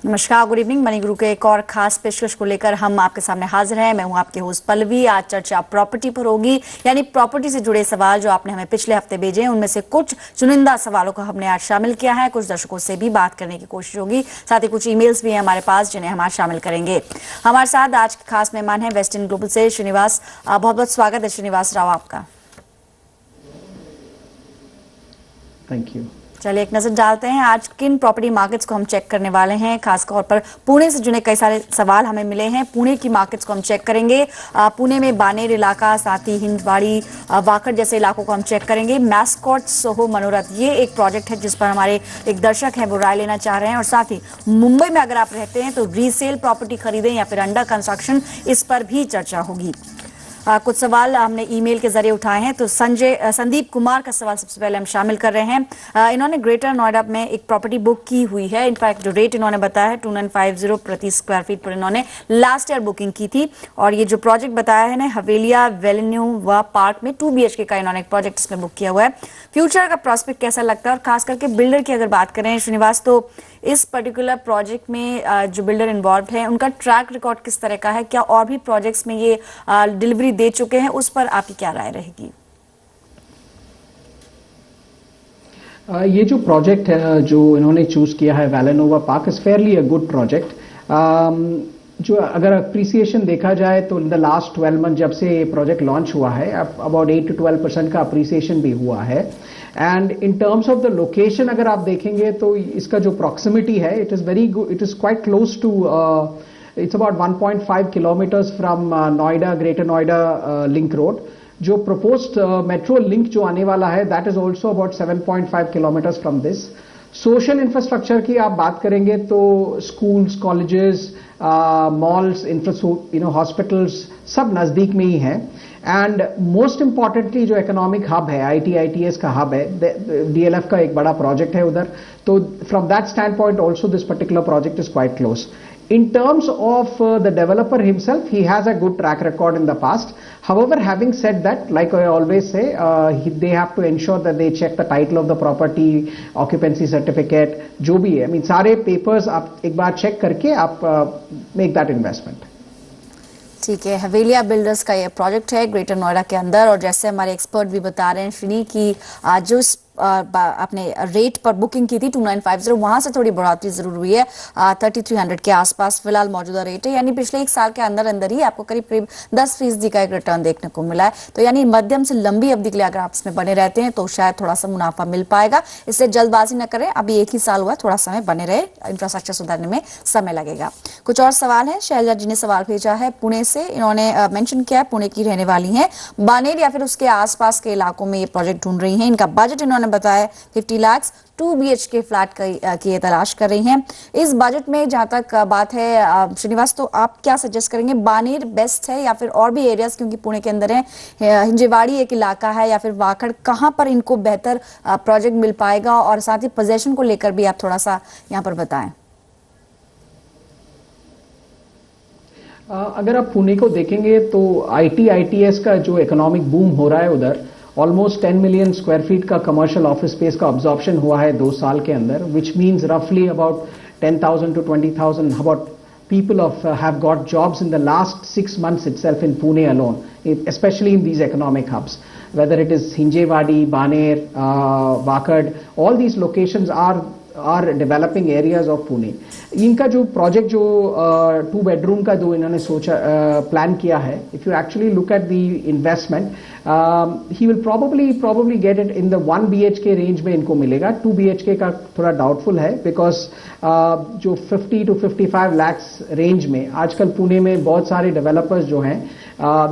नमस्कार, good evening. Money गुरु के एक और खास पेशकश को लेकर हम आपके सामने हाजिर हैं। मैं हूं आपके होस्ट पल्लवी। आज चर्चा प्रॉपर्टी पर होगी, यानी प्रॉपर्टी से जुड़े सवाल जो आपने हमें पिछले हफ्ते भेजे हैं, उनमें से कुछ चुनिंदा सवालों को हमने आज शामिल किया है। कुछ दर्शकों से भी बात करने की कोशिश होगी, साथ ही कुछ ईमेल्स भी हैं हमारे पास जिन्हें हम आज शामिल करेंगे। हमारे साथ आज के खास मेहमान हैं वेस्ट इंड ग्लोबल से श्रीनिवास। बहुत बहुत स्वागत है श्रीनिवास राव आपका। Thank you. चलिए एक नजर डालते हैं आज किन प्रॉपर्टी मार्केट्स को हम चेक करने वाले हैं। खासतौर पर पुणे से जुड़े कई सारे सवाल हमें मिले हैं। पुणे की मार्केट्स को हम चेक करेंगे। पुणे में बानेर इलाका, साथ ही हिंजवाड़ी, वाकड़ जैसे इलाकों को हम चेक करेंगे। मैस्कॉट सोहो मनोरथ, ये एक प्रोजेक्ट है जिस पर हमारे एक दर्शक हैं वो राय लेना चाह रहे हैं। और साथ ही मुंबई में अगर आप रहते हैं तो रीसेल प्रॉपर्टी खरीदें या फिर अंडर कंस्ट्रक्शन, इस पर भी चर्चा होगी। कुछ सवाल हमने ईमेल के जरिए उठाए हैं। तो संदीप कुमार का सवाल सबसे पहले हम शामिल कर रहे हैं। इन्होंने ग्रेटर नोएडा में एक प्रॉपर्टी बुक की हुई है। इनफैक्ट जो रेट इन्होंने बताया है 2950 प्रति स्क्वायर फीट पर इन्होंने लास्ट ईयर बुकिंग की थी। और ये जो प्रोजेक्ट बताया है ना, हवेलिया वेन्यू व पार्क में 2 BHK का इन्होंने एक प्रोजेक्ट इसमें बुक किया हुआ है। फ्यूचर का प्रोस्पेक्ट कैसा लगता है, और खास करके बिल्डर की अगर बात करें श्रीनिवास, तो इस पर्टिकुलर प्रोजेक्ट में जो बिल्डर इन्वॉल्व है उनका ट्रैक रिकॉर्ड किस तरह का है? क्या और भी प्रोजेक्ट्स में ये डिलीवरी दे चुके हैं? उस पर आपकी क्या राय रहेगी? ये जो प्रोजेक्ट है जो इन्होंने चूज किया है, Valenova park, is fairly a good project. जो अगर अप्रिसिएशन देखा जाए तो इन द लास्ट 12 मंथ जब से ये प्रोजेक्ट लॉन्च हुआ है, अबाउट 8 to 12% का अप्रिसिएशन भी हुआ है। And in terms of the location अगर आप देखेंगे तो इसका जो प्रॉक्सिमिटी है, it is very good, it is quite close to, it's about 1.5 kilometers from Noida, Greater Noida Link Road. जो proposed metro link जो आने वाला है, that is also about 7.5 kilometers from this. Social infrastructure की आप बात करेंगे तो स्कूल्स, कॉलेजेस, मॉल्स, हॉस्पिटल्स सब नजदीक में ही हैं। एंड मोस्ट इंपॉर्टेंटली जो इकोनॉमिक हब है, ITS का हब है, DLF का एक बड़ा प्रोजेक्ट है उधर। तो from that stand point also this particular project is quite close. In terms of the developer himself, he has a good track record in the past. However, having said that, like I always say, they have to ensure that they check the title of the property, occupancy certificate, जो भी है, I mean सारे papers आप एक बार check करके आप make that investment. ठीक है, हवेलिया बिल्डर्स का ये प्रोजेक्ट है ग्रेटर नोएडा के अंदर। और जैसे हमारे एक्सपर्ट भी बता रहे हैं श्री की, जो आपने रेट पर बुकिंग की थी 2950, वहां से थोड़ी बढ़ोतरी जरूर हुई है। 3300 के आसपास फिलहाल मौजूदा रेट है, यानी पिछले एक साल के अंदर अंदर ही आपको करीब करीब 10% का एक रिटर्न देखने को मिला है। तो यानी मध्यम से लंबी अवधि के लिए अगर आप इसमें बने रहते हैं तो शायद थोड़ा सा मुनाफा मिल पाएगा। इससे जल्दबाजी न करें, अभी एक ही साल हुआ, थोड़ा समय बने रहे, इंफ्रास्ट्रक्चर सुधारने में समय लगेगा। कुछ और सवाल है। शैलजा जी ने सवाल भेजा है पुणे से। इन्होंने मेंशन किया है पुणे की रहने वाली हैं, बानेर या फिर उसके आसपास के इलाकों में ये प्रोजेक्ट ढूंढ रही हैं। इनका बजट इन्होंने बताया 50 लाख, 2 BHK फ्लैट की ये तलाश कर रही हैं। इस बजट में जहां तक बात है श्रीनिवास, तो आप क्या सजेस्ट करेंगे? बानेर बेस्ट है या फिर और भी एरियाज, क्योंकि पुणे के अंदर है, हिंजेवाड़ी एक इलाका है, या फिर वाकड़, कहां पर इनको बेहतर प्रोजेक्ट मिल पाएगा? और साथ ही पोजेशन को लेकर भी आप थोड़ा सा यहाँ पर बताएं। अगर आप पुणे को देखेंगे तो ITS का जो इकोनॉमिक बूम हो रहा है उधर, ऑलमोस्ट 10 मिलियन स्क्वायर फीट का कमर्शियल ऑफिस स्पेस का ऑब्जॉर्प्शन हुआ है 2 साल के अंदर, विच मीन्स रफली about 10,000 to 20,000 about people have got jobs in the last 6 months itself in Pune alone, especially in these economic hubs. Whether it is Hinjewadi, Baner, Wakad, all these locations are developing areas of Pune. इनका जो project जो 2 bedroom का जो इन्होंने सोचा plan किया है, if you actually look at the investment, he will probably get it in the 1 BHK range में इनको मिलेगा। 2 BHK का थोड़ा डाउटफुल है, बिकॉज जो 50 to 55 lakhs रेंज में आजकल पुणे में बहुत सारे डेवलपर्स जो हैं,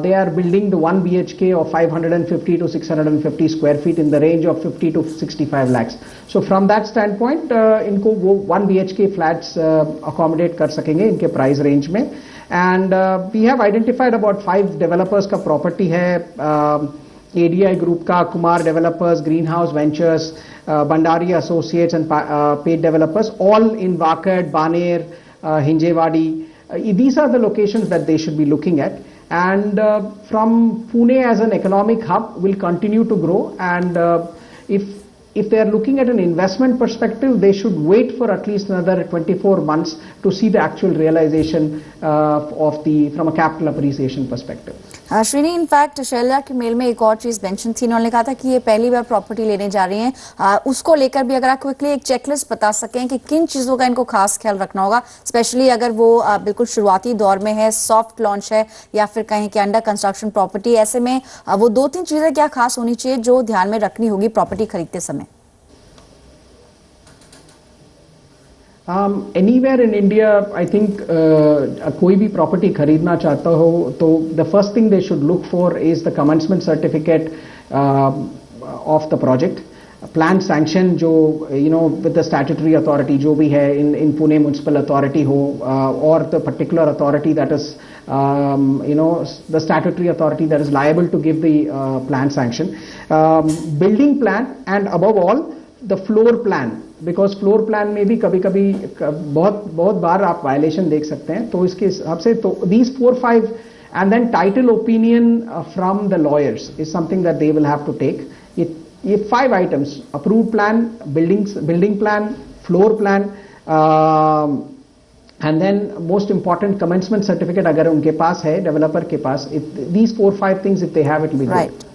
they are building the 1 BHK of 550 to 650 square feet in the range of 50 to 65 lakhs. So from that standpoint, इनको वो 1 BHK flats accommodate कर सकेंगे इनके प्राइस रेंज में। And we have identified about 5 developers का property है, ADI group का, Kumar developers, green house ventures, Bhandari associates and paid developers, all in Wakad, Baner, Hinjewadi. These are the locations that they should be looking at. And from Pune as an economic hub will continue to grow, and if if they are looking at an investment perspective, they should wait for at least another 24 months to see the actual realization from a capital appreciation perspective. Srini, in fact Shailaja की mail में एक और चीज mention थी, उन्होंने कहा था कि ये पहली बार प्रॉपर्टी लेने जा रही हैं, उसको लेकर भी अगर आप क्विकली एक चेकलिस्ट बता सकें कि किन चीजों का इनको खास ख्याल रखना होगा, स्पेशली अगर वो बिल्कुल शुरुआती दौर में है, सॉफ्ट लॉन्च है या फिर कहीं के अंडर कंस्ट्रक्शन प्रॉपर्टी, ऐसे में वो 2-3 चीजें क्या खास होनी चाहिए जो ध्यान में रखनी होगी प्रॉपर्टी खरीदते समय? Anywhere in India, I think कोई भी प्रॉपर्टी खरीदना चाहता हो तो the first thing they should look for is the commencement certificate of the project, plan sanction जो with the statutory authority जो भी है in Pune municipal authority हो or the particular authority that is the statutory authority that is liable to give the plan sanction, building plan, and above all the floor plan, because floor plan में भी कभी कभी बहुत बार आप violation देख सकते हैं, तो इसके हिसाब से तो these 4-5 and then title opinion from the lawyers is something that they will have to take. ये 5 items, approve plan, building plan, floor plan, and then most important commencement certificate अगर उनके पास है, डेवलपर के पास, these 4-5 things if they have it will be good.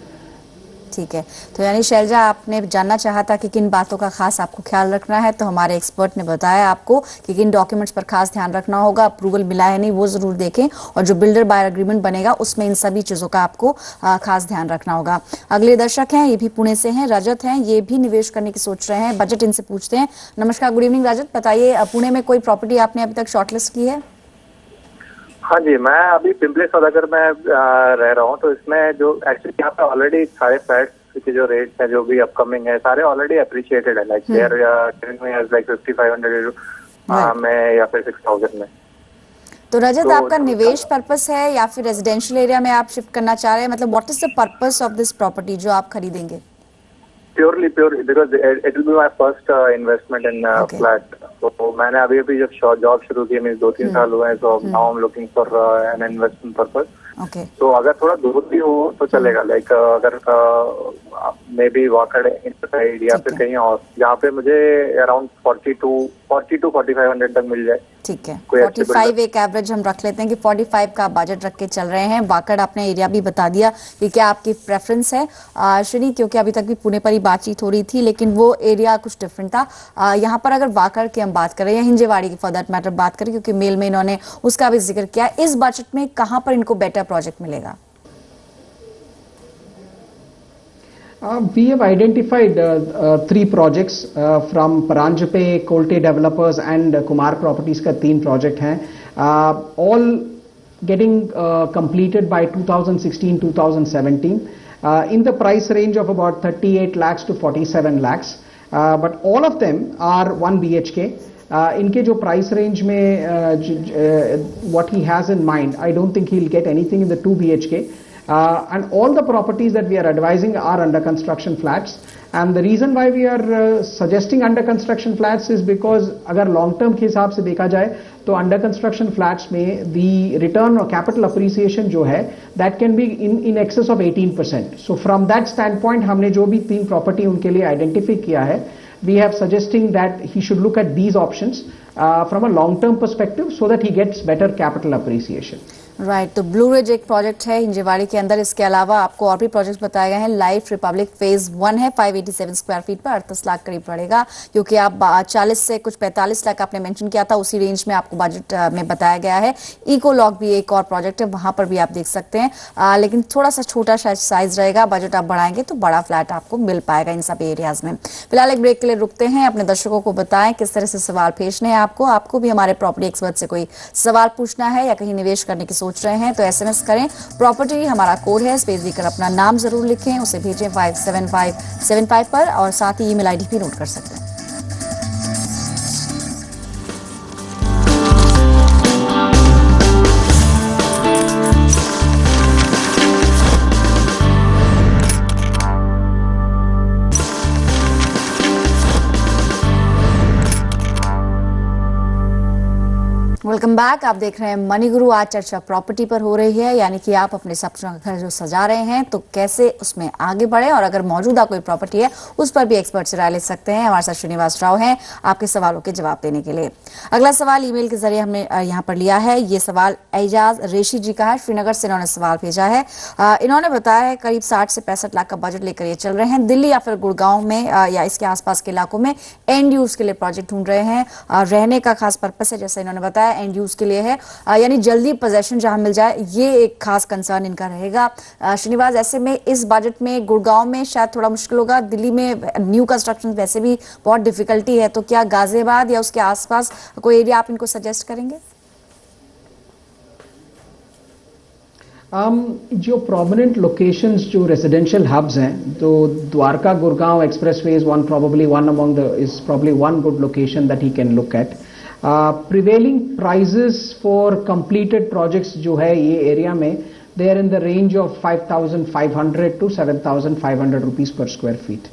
ठीक है, तो यानी शैलजा, आपने जानना चाहा था कि किन बातों का खास आपको ख्याल रखना है, तो हमारे एक्सपर्ट ने बताया आपको कि किन डॉक्यूमेंट्स पर खास ध्यान रखना होगा, अप्रूवल मिला है नहीं वो जरूर देखें, और जो बिल्डर बायर एग्रीमेंट बनेगा उसमें इन सभी चीजों का आपको खास ध्यान रखना होगा. अगले दर्शक हैं, ये भी पुणे से हैं, रजत हैं, ये भी निवेश करने की सोच रहे हैं, बजट इनसे पूछते हैं. नमस्कार, गुड इवनिंग रजत, बताइए पुणे में कोई प्रॉपर्टी आपने अभी तक शॉर्टलिस्ट की है? हाँ जी, मैं अभी पिंपरी सौदागर में रह रहा हूँ, तो इसमें जो एक्चुअली यहाँ पे ऑलरेडी सारे फ्लैट्स के जो रेट्स है जो भी अपकमिंग है सारे ऑलरेडी अप्रिशिएटेड है, लाइक देयर लाइक 5500 में या फिर 6000 में. तो रजत, आपका निवेश पर्पस है या फिर रेजिडेंशियल एरिया में आप शिफ्ट करना चाह रहे हैं? मतलब what is the purpose of this property जो आप खरीदेंगे? Purely because it will be my first investment in flat. तो मैंने अभी जब जॉब शुरू की, मीन 2-3 साल हुए हैं, तो now I am looking for an investment purpose. तो अगर थोड़ा दूर भी हो तो चलेगा, लाइक अगर मे बी वाकड़ साइड या फिर कहीं और जहाँ पे मुझे अराउंड 40-4500 तक मिल जाए. ठीक है, 45 एक एवरेज हम रख लेते हैं कि 45 का बजट रख के चल रहे हैं. वाकड़ आपने एरिया भी बता दिया कि क्या आपकी प्रेफरेंस है श्री, क्योंकि अभी तक भी पुणे पर ही बातचीत हो रही थी लेकिन वो एरिया कुछ डिफरेंट था. यहाँ पर अगर वाकड़ की हम बात करें या हिंजेवाड़ी की फॉर दैट मैटर बात करें, क्योंकि मेल में इन्होंने उसका भी जिक्र किया, इस बजट में कहाँ पर इनको बेटर प्रोजेक्ट मिलेगा? We have identified 3 projects from Paranjape, Kolte Developers and Kumar Properties का 3 project हैं, all getting completed by 2016-2017 in the price range of about 38 lakhs to 47 lakhs, but all of them are 1 BHK. इनके जो price range में what he has in mind, I don't think he'll get anything in the 2 BHK. And all the properties that we are advising are under construction flats, and the reason why we are suggesting under construction flats is because अगर long term के हिसाब से देखा जाए तो under construction flats में the return or capital appreciation जो है that can be in excess of 18%. So from that standpoint हमने जो भी 3 property उनके लिए identify किया है, we have suggesting that he should look at these options from a long term perspective so that he gets better capital appreciation. Right, तो blue ridge एक project है हिंजेवाड़ी के अंदर. इसके अलावा आपको और भी प्रोजेक्ट बताए गए हैं. लाइफ रिपब्लिक फेज 1 है, 587 स्क्वायर फीट पर 38 लाख करीब पड़ेगा, क्योंकि आप 40 से कुछ 45 लाख आपने मेंशन किया था, उसी रेंज में आपको बजट में बताया गया है. इको लॉक भी एक और प्रोजेक्ट है, वहां पर भी आप देख सकते हैं, लेकिन थोड़ा सा छोटा साइज रहेगा. बजट आप बढ़ाएंगे तो बड़ा फ्लैट आपको मिल पाएगा इन सब एरियाज में. फिलहाल एक ब्रेक के लिए रुकते हैं. अपने दर्शकों को बताएं किस तरह से सवाल भेजने हैं आपको भी हमारे प्रॉपर्टी एक्सपर्ट से कोई सवाल पूछना है या कहीं निवेश करने की सोच रहे हैं तो एसएमएस करें. प्रॉपर्टी हमारा कोड है, स्पेस देकर अपना नाम जरूर लिखें, उसे भेजें 57575 पर, और साथ ही ईमेल आईडी भी नोट कर सकते हैं. Welcome back. आप देख रहे हैं मनी गुरु। आज चर्चा प्रॉपर्टी पर हो रही है, यानी कि आप अपने सपनों का घर जो सजा रहे हैं तो कैसे उसमें आगे बढ़े, और अगर मौजूदा कोई प्रॉपर्टी है उस पर भी एक्सपर्ट से राय ले सकते हैं। हमारे साथ श्रीनिवास राव हैं आपके सवालों के जवाब देने के लिए। अगला सवाल ईमेल के जरिए हमने यहाँ पर लिया है। ये सवाल एजाज रेशी जी का है, श्रीनगर से इन्होंने सवाल भेजा है। इन्होंने बताया है करीब 60 से 65 लाख का बजट लेकर ये चल रहे हैं। दिल्ली या फिर गुड़गांव में या इसके आसपास के इलाकों में एंड यूज के लिए प्रोजेक्ट ढूंढ रहे हैं। रहने का खास पर्पस है, जैसे इन्होंने बताया एंड यूज के लिए है, यानी जल्दी पोजेशन जहां मिल जाए, ये एक खास कंसर्न इनका रहेगा। श्रीनिवास, ऐसे में इस बजट में गुड़गांव में शायद थोड़ा मुश्किल होगा, दिल्ली में न्यू कंस्ट्रक्शन वैसे भी बहुत डिफिकल्टी है, तो क्या गाजियाबाद या उसके आसपास कोई एरिया आप इनको सजेस्ट करेंगे? जो प्रोमिनेंट लोकेशंस जो रेजिडेंशियल हब्स हैं, तो Dwarka Gurgaon expressway is one among the is probably one good location that he can look at. Prevailing prices for completed projects जो है ये एरिया में, they are in the range of 5,500 to 7,500 rupees पर square feet.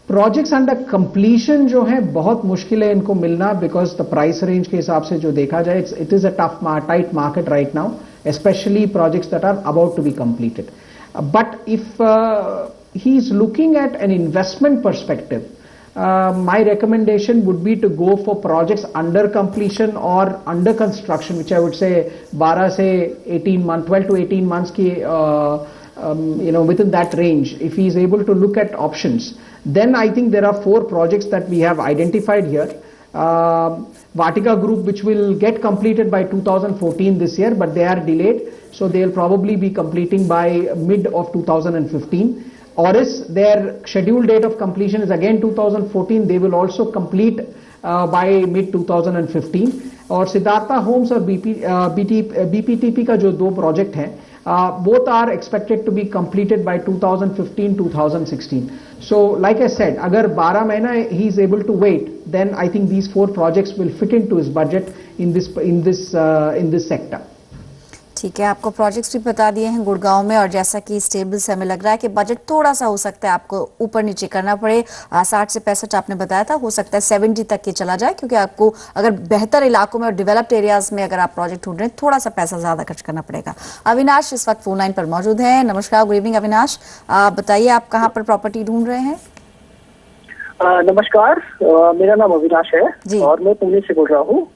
Projects under completion जो है बहुत मुश्किल है इनको मिलना, बिकॉज द प्राइस रेंज के हिसाब से जो देखा जाए it is a tough tight market right now, especially projects that are about to be completed. But if he is looking at an investment perspective, my recommendation would be to go for projects under completion or under construction, which I would say 12 से 18 months, 12 to 18 months की within that range. If he is able to look at options, then I think there are 4 projects that we have identified here. Vatika Group, which will get completed by 2014 this year, but they are delayed, so they will probably be completing by mid of 2015. Oris, their scheduled date of completion is again 2014. They will also complete by mid 2015. और Siddhartha Holmes और BPTP का जो 2 project हैं, both are expected to be completed by 2015-2016. So like I said, अगर 12 महीना he is able to wait, then I think these 4 projects will fit into his budget in this sector. ठीक है, आपको projects भी बता दिए हैं गुड़गांव में, और जैसा कि स्टेबल से हमें लग रहा है कि बजट थोड़ा सा हो सकता है आपको ऊपर नीचे करना पड़े। 60 से 65 आपने बताया था, हो सकता है 70 तक के चला जाए, क्योंकि आपको अगर बेहतर इलाकों में और डेवलप्ड एरियाज में अगर आप प्रोजेक्ट ढूंढ रहे हैं, थोड़ा सा पैसा ज्यादा खर्च करना पड़ेगा। अविनाश इस वक्त फोन लाइन पर मौजूद है। नमस्कार, गुड इवनिंग अविनाश, बताइए आप कहाँ पर प्रॉपर्टी ढूंढ रहे हैं? नमस्कार, मेरा नाम अविनाश है और मैं पुणे से बोल रहा हूँ।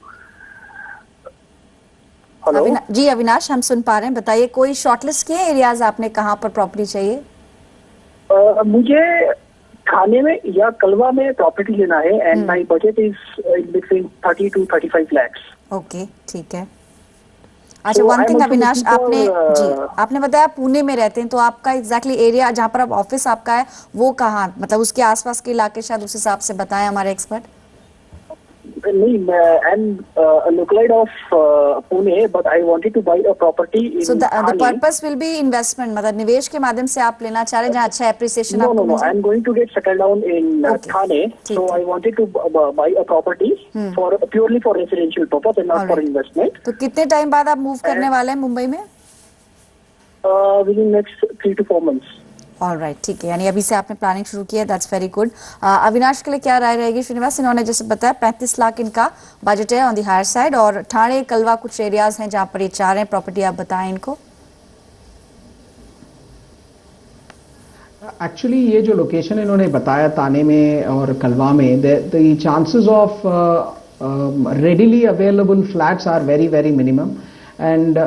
जी अविनाश, हम सुन पा रहे हैं, बताइए कोई शॉर्टलिस्ट किए एरियाज आपने, कहाँ पर प्रॉपर्टी चाहिए? मुझे थाने में या कलवा में प्रॉपर्टी लेना है and my budget is in between 30 to 35 lakhs। Okay, ठीक है। अच्छा, वन थिंग अविनाश, आपने बताया पुणे में रहते हैं, तो आपका एग्जैक्टली एरिया जहाँ पर आप ऑफिस आपका है वो कहाँ, मतलब उसके आसपास के इलाके शायद उस हिसाब से बताएं हमारे एक्सपर्ट। नहीं, I am localite of Pune, but I wanted to buy a property in so the purpose will be investment, मतलब निवेश के माध्यम से आप लेना चाह रहे हैं जहाँ अच्छा एप्रिसिएशन आपको मिल जाए। I am going to get settle down in Thane, so I wanted to buy a property for purely for residential purpose and not for investment. तो कितने टाइम बाद आप मूव करने वाले हैं मुंबई में? With in next 3 to 4 months। Alright, ठीक है, यानी अभी से आपने प्लानिंग शुरू की है, दैट्स वेरी गुड। अविनाश के लिए क्या राय रहेगी श्रीनिवास? इन्होंने जैसे बताया 35 लाख इनका बजट है ऑन दी हायर साइड, और ठाणे कलवा कुछ एरियाज हैं जहां पर ये चाह रहे हैं प्रॉपर्टी, आप बताएं इनको। एक्चुअली ये जो लोकेशन इन्होंने बताया ताने में और कलवा में, the chances of readily available flats are very very minimum, and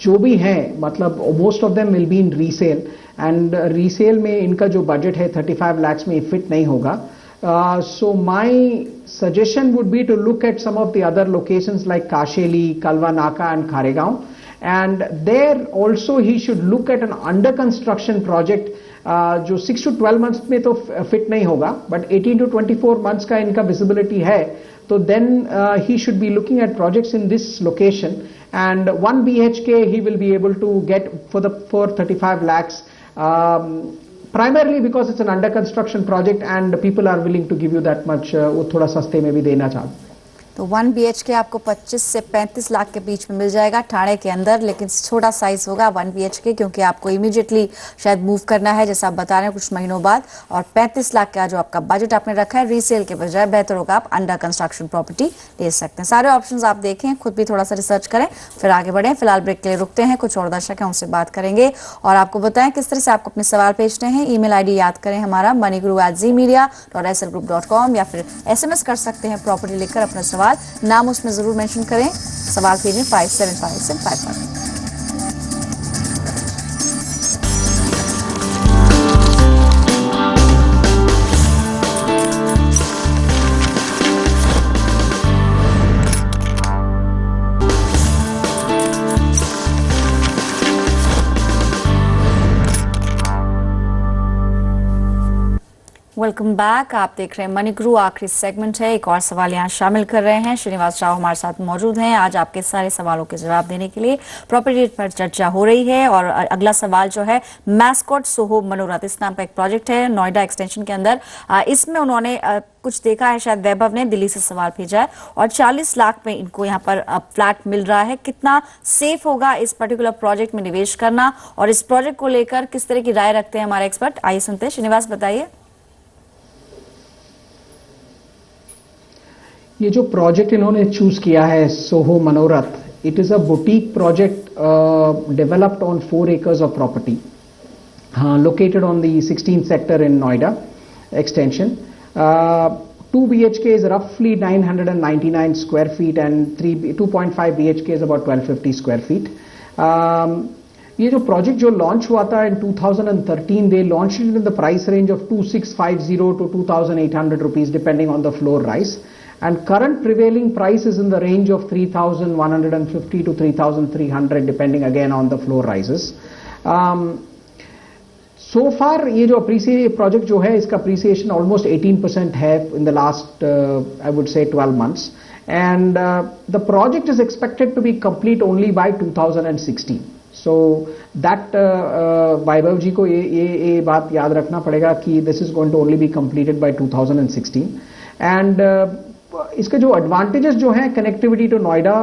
जो भी हैं मतलब most of them will be in resale, and resale में इनका जो बजट है 35 lakhs में फिट नहीं होगा। So my suggestion would be to look at some of the other locations like Kasheli, Kalwa Naka and Kharegaon, and there also he should look at an under construction project जो 6 to 12 months में तो fit नहीं होगा, but 18 to 24 months का इनका visibility है, तो then he should be looking at projects in this location, and 1 BHK he will be able to get for 35 lakhs, primarily because it's an under construction project and people are willing to give you that much, वो थोड़ा सस्ते में भी देना चाहते। तो 1 BHK आपको 25 से 35 लाख के बीच में मिल जाएगा ठाणे के अंदर, लेकिन छोटा साइज होगा 1 BHK, क्योंकि आपको इमीडिएटली शायद मूव करना है जैसा आप बता रहे हैं कुछ महीनों बाद। और 35 लाख का जो आपका बजट आपने रखा है, रीसेल के बजाय बेहतर होगा आप अंडर कंस्ट्रक्शन प्रॉपर्टी ले सकते हैं। सारे ऑप्शंस आप देखें, खुद भी थोड़ा सा रिसर्च करें, फिर आगे बढ़ें। फिलहाल ब्रेक के लिए रुकते हैं, कुछ और दर्शक हैं उनसे बात करेंगे और आपको बताएं किस तरह से आपको अपने सवाल भेजने हैं। ईमेल आईडी याद करें हमारा moneyGuru@zmedia.slgroup.com, या फिर SMS कर सकते हैं प्रॉपर्टी लिखकर अपना सवाल, नाम उसमें जरूर मेंशन करें, सवाल भेजें 5757 पर। वेलकम बैक, आप देख रहे हैं मनी गुरु। आखिरी सेगमेंट है, एक और सवाल यहाँ शामिल कर रहे हैं। श्रीनिवास राव हमारे साथ मौजूद हैं आज आपके सारे सवालों के जवाब देने के लिए। प्रॉपर्टी रेट पर चर्चा हो रही है और अगला सवाल जो है, मैस्कॉट सोहो मनोरथ इस नाम का एक प्रोजेक्ट है नोएडा एक्सटेंशन के अंदर। इसमें उन्होंने कुछ देखा है, शायद वैभव ने दिल्ली से सवाल भेजा है, और 40 लाख में इनको यहाँ पर फ्लैट मिल रहा है। कितना सेफ होगा इस पर्टिकुलर प्रोजेक्ट में निवेश करना, और इस प्रोजेक्ट को लेकर किस तरह की राय रखते हैं हमारे एक्सपर्ट, आइए सुनते हैं। श्रीनिवास बताइए। ये जो प्रोजेक्ट इन्होंने चूज किया है सोहो मनोरथ, it is a boutique project developed on 4 acres of property, located on the 16th sector in Noida extension. 2 BHK is roughly 999 square feet and 2.5 BHK is about 1250 square feet. ये जो project जो launch हुआ था in 2013, they launched it in the price range of 2650 to 2800 rupees depending on the floor rise. And current prevailing price is in the range of 3,150 to 3,300 depending again on the floor rises. So far ये जो project जो है, इसका appreciation almost 18% है in the last I would say 12 months, and the project is expected to be complete only by 2016. So that वैभव जी को ये बात याद रखना पड़ेगा कि this is going to only be completed by 2016. And इसके जो एडवांटेजेस जो हैं, connectivity to Noida,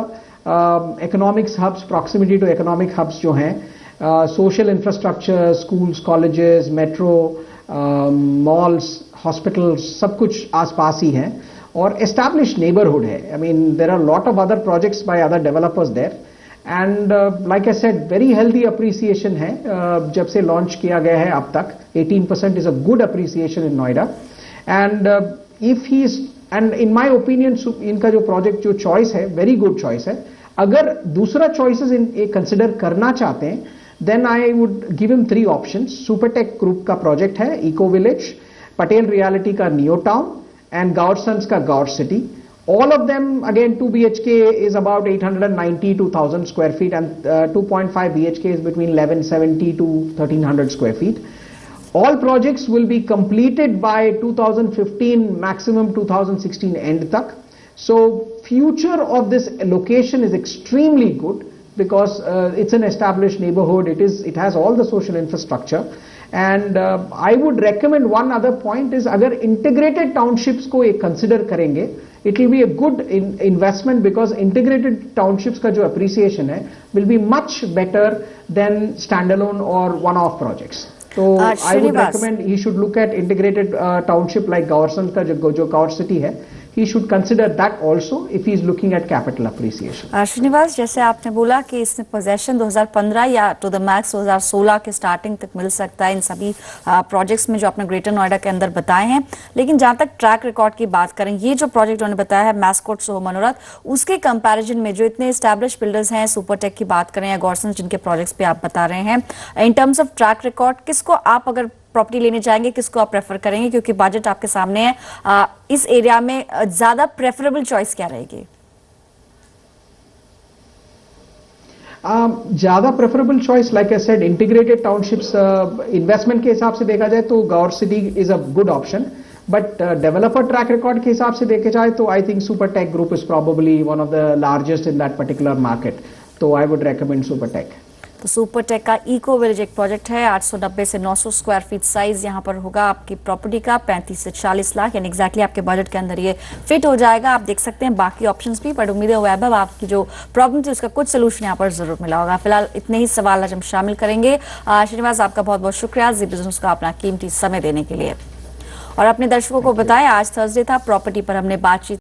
economics hubs, proximity to economic hubs जो हैं, social infrastructure, schools, colleges, metro, malls, hospitals, सब कुछ आसपास ही हैं, और एस्टैब्लिश नेबरहुड है. I mean there are lot of other projects by other developers there, and like I said very healthy appreciation है जब से लॉन्च किया गया है अब तक. 18% is a good appreciation in Noida, and if he and in my opinion इनका जो प्रोजेक्ट जो चॉइस है, वेरी गुड चॉइस है. अगर दूसरा चॉइसेस कंसिडर करना चाहते हैं, then I would give him 3 options. Supertech group का प्रोजेक्ट है इको विलेज, पटेल रियलिटी का नियो टाउन, एंड गॉडसन्स का God city. All of them again 2 BHK is about 890 to 1000 square feet, and 2.5 BHK is between 1170 to 1300 square feet. All projects will be completed by 2015, maximum 2016 end tak. So future of this location is extremely good because it's an established neighborhood. It has all the social infrastructure, and I would recommend one other point is अगर integrated townships को एक consider करेंगे, it will be a good investment because integrated townships का जो appreciation है will be much better than standalone or one-off projects. So I would recommend he should look at integrated township like Gaursan का जो Gaur city है. He should consider that also if he is looking at capital appreciation. Srinivas, जैसे आपने बोला कि इसमें possession 2015 या to the max 2016 के स्टार्टिंग तक मिल सकता है इन सभी प्रोजेक्ट्स में जो आपने ग्रेटर नोएडा के अंदर बताए हैं, लेकिन जहां तक ट्रैक रिकॉर्ड की बात करें, ये जो प्रोजेक्ट उन्होंने बताया है मैस्कॉट सोहो मनोरथ, उसके कंपैरिजन में जो इतने एस्टैब्लिश बिल्डर्स हैं, सुपरटेक की बात करें या गॉर्सन जिनके प्रोजेक्ट्स पे आप बता रहे हैं, इन टर्म्स ऑफ ट्रैक रिकॉर्ड, किसको आप अगर प्रॉपर्टी लेने जाएंगे, किसको आप प्रेफर करेंगे, क्योंकि बजट आपके सामने है, इस एरिया में ज्यादा प्रेफरेबल चॉइस क्या रहेगी? ज्यादा preferable choice like I said integrated townships. Investment के हिसाब से देखा जाए तो Gaur city is a good option, but developer track record के हिसाब से देखे जाए तो I think Supertech group is probably one of the largest in that particular market. तो आई वुड रेकमेंड सुपरटेक. तो सुपरटेक का इको विलेज एक प्रोजेक्ट है, 890 से 900 स्क्वायर फीट साइज यहाँ पर होगा आपकी प्रॉपर्टी का, 35 से 40 लाख, यानी एग्जैक्टली आपके बजट के अंदर ये फिट हो जाएगा। आप देख सकते हैं बाकी ऑप्शंस भी, पर उम्मीद है वैभव आपकी जो प्रॉब्लम थी उसका कुछ सोल्यूशन यहाँ पर जरूर मिला होगा। फिलहाल इतने ही सवाल आज हम शामिल करेंगे। श्रीनिवास, आपका बहुत बहुत शुक्रिया जी बिजनेस का अपना कीमती समय देने के लिए। और अपने दर्शकों को बताएं, आज थर्सडे था, प्रॉपर्टी पर हमने बातचीत